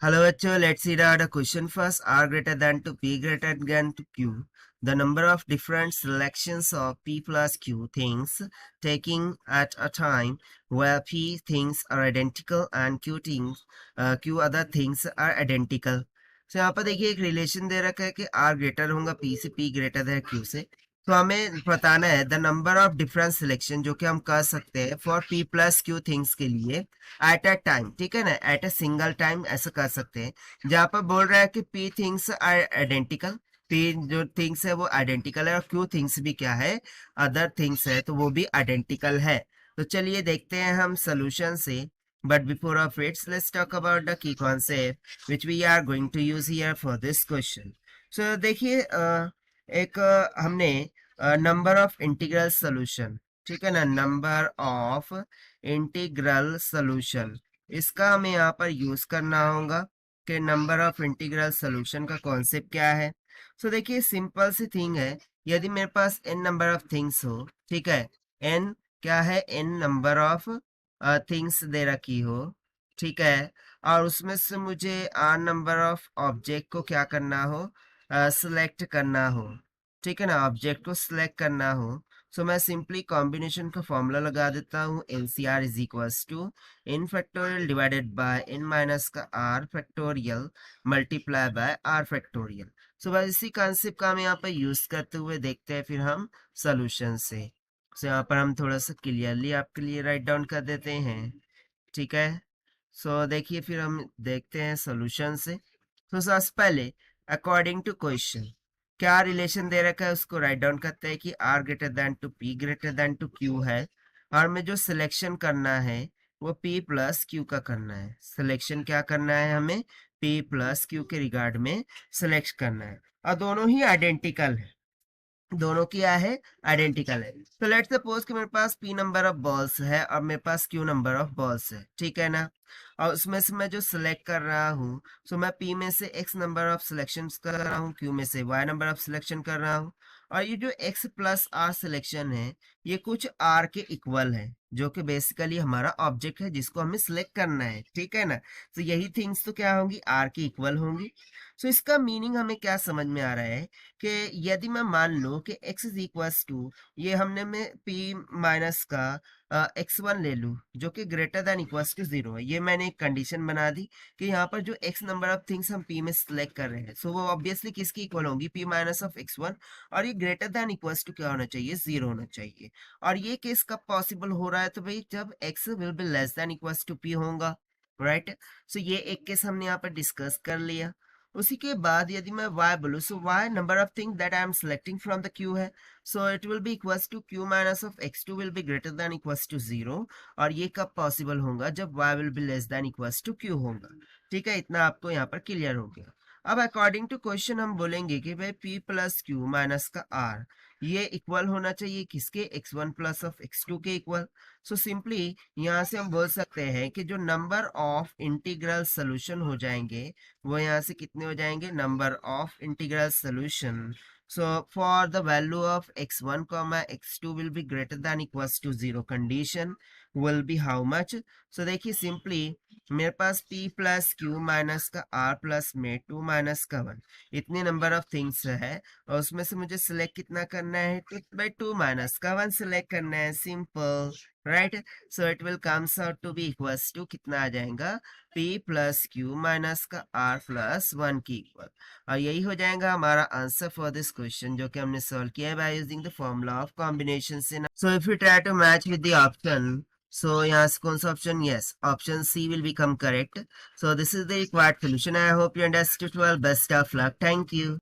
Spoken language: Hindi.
Hello, bachcho. Let's see the question first. R greater than to P greater than to Q. The number of different selections of P plus Q things taking at a time where P things are identical and Q other things are identical. So यहाँ पर देखिए एक रिलेशन दे रखा है कि R ग्रेटर होगा P से, P ग्रेटर है Q से. तो हमें बताना है the number of different selection जो कि हम कर सकते हैं for P plus Q things के लिए एट अ टाइम. ठीक है ना, एट अ सिंगल टाइम ऐसा कर सकते हैं. जहां पर बोल रहा है कि P things are identical, P जो थिंग्स है वो आइडेंटिकल है और Q थिंग्स भी क्या है, अदर थिंग्स है, तो वो भी आइडेंटिकल है. तो चलिए देखते हैं हम सोल्यूशन से. But before of its let's talk about the key concept which we are going to use here for this question. So देखिए एक हमने नंबर ऑफ इंटीग्रल सोल्यूशन, ठीक है ना, नंबर ऑफ इंटीग्रल सोल्यूशन, इसका हमें यहाँ पर यूज करना होगा कि नंबर ऑफ इंटीग्रल सोल्यूशन का कॉन्सेप्ट क्या है. सो देखिए सिंपल सी थिंग है. यदि मेरे पास n नंबर ऑफ थिंग्स हो, ठीक है, n क्या है, n number of things they रखी हो, ठीक है, और उसमें से मुझे r नंबर ऑफ ऑब्जेक्ट को क्या करना हो, सिलेक्ट करना हो, ठीक है ना, ऑब्जेक्ट को सिलेक्ट करना हो. सो मैं सिंपली कॉम्बिनेशन का फॉर्मूला लगा देता हूँ. LCR is equals to n factorial divided by n minus का r factorial multiply by r factorial. So बस इसी कॉन्सेप्ट का हम यहाँ पर यूज करते हुए देखते हैं फिर हम सोल्यूशन से. सो यहाँ पर हम थोड़ा सा क्लियरली आपके लिए राइट डाउन कर देते हैं, ठीक है. सो देखिए फिर हम देखते हैं सोल्यूशन से. तो सबसे पहले अकॉर्डिंग टू क्वेश्चन क्या रिलेशन दे रखा है उसको राइट डाउन करते हैं कि R greater than to P greater than to Q है, और हमें जो सिलेक्शन करना है वो P प्लस Q का करना है. सिलेक्शन क्या करना है, हमें P प्लस Q के रिगार्ड में सिलेक्ट करना है, और दोनों ही आइडेंटिकल है, दोनों क्या है, आइडेंटिकल है. तो लेट्स सपोज कि मेरे पास P नंबर ऑफ बॉल्स है और मेरे पास Q नंबर ऑफ बॉल्स है, ठीक है ना, और उसमें से मैं जो सिलेक्ट कर रहा हूँ, सो मैं P में से X नंबर ऑफ सिलेक्शन कर रहा हूँ, Q में से Y नंबर ऑफ सिलेक्शन कर रहा हूँ. और ये जो X प्लस R सिलेक्शन है ये कुछ R के इक्वल है, जो कि बेसिकली हमारा ऑब्जेक्ट है जिसको हमें सिलेक्ट करना है, ठीक है ना. तो यही थिंग्स तो क्या होंगी, R के इक्वल होंगी. सो इसका मीनिंग हमें क्या समझ में आ रहा है कि यदि मैं मान लूं कि x इज इक्वल्स टू, ये हमने में p माइनस का x1 ले लूं जो कि ग्रेटर देन इक्वल्स टू 0 है. ये मैंने एक कंडीशन बना दी कि यहाँ पर जो x नंबर ऑफ थिंग्स हम p में सिलेक्ट कर रहे हैं, सो वो ऑब्वियसली किसकी इक्वल होंगी, p माइनस ऑफ x1, और ये ग्रेटर देन इक्वल्स टू क्या होना चाहिए, 0 होना चाहिए. और ये केस कब पॉसिबल हो रहा है, तो भाई जब x will be less than equals to p होगा, राइट. सो ये एक केस हमने यहाँ पर डिस्कस कर लिया. उसी के बाद यदि मैं y बोलूँ, so y number of thing that I am selecting from the q है, so it will be equals to q minus of x2 will be greater than equals to 0. और ये कब पॉसिबल होगा, जब y will be less than equals to q होगा. ठीक है, इतना आपको यहाँ पर क्लियर हो गया. अब अकॉर्डिंग टू क्वेश्चन हम बोलेंगे कि भाई p प्लस क्यू माइनस का r ये इक्वल होना चाहिए किसके, x1 प्लस ऑफ x2 के इक्वल. सो सिंपली यहाँ से हम बोल सकते हैं कि जो नंबर ऑफ इंटीग्रल सोल्यूशन हो जाएंगे वो यहाँ से कितने हो जाएंगे, number of integral solution. So for the value of x1 comma x2 will be greater than equals to 0 condition will be how much. सो देखिए सिंपली मेरे पास p प्लस क्यू माइनस का r प्लस में 2 माइनस का 1 इतने नंबर ऑफ थिंग्स है, और उसमें से मुझे सिलेक्ट कितना करना है, 2 माइनस का 1 सिलेक्ट करना है, simple, right. So it will comes out to be equals to कितना आ जाएगा, p प्लस क्यू माइनस का r प्लस 1 की इक्वल. और यही हो जाएगा हमारा आंसर फॉर दिस क्वेश्चन जो कि हमने सॉल्व किया है by using the formula of combination से. So if you try to match with the option, so यहाँ से कौन सा option, yes option C will become correct. So this is the required solution. I hope you understood well. Best of luck. Thank you.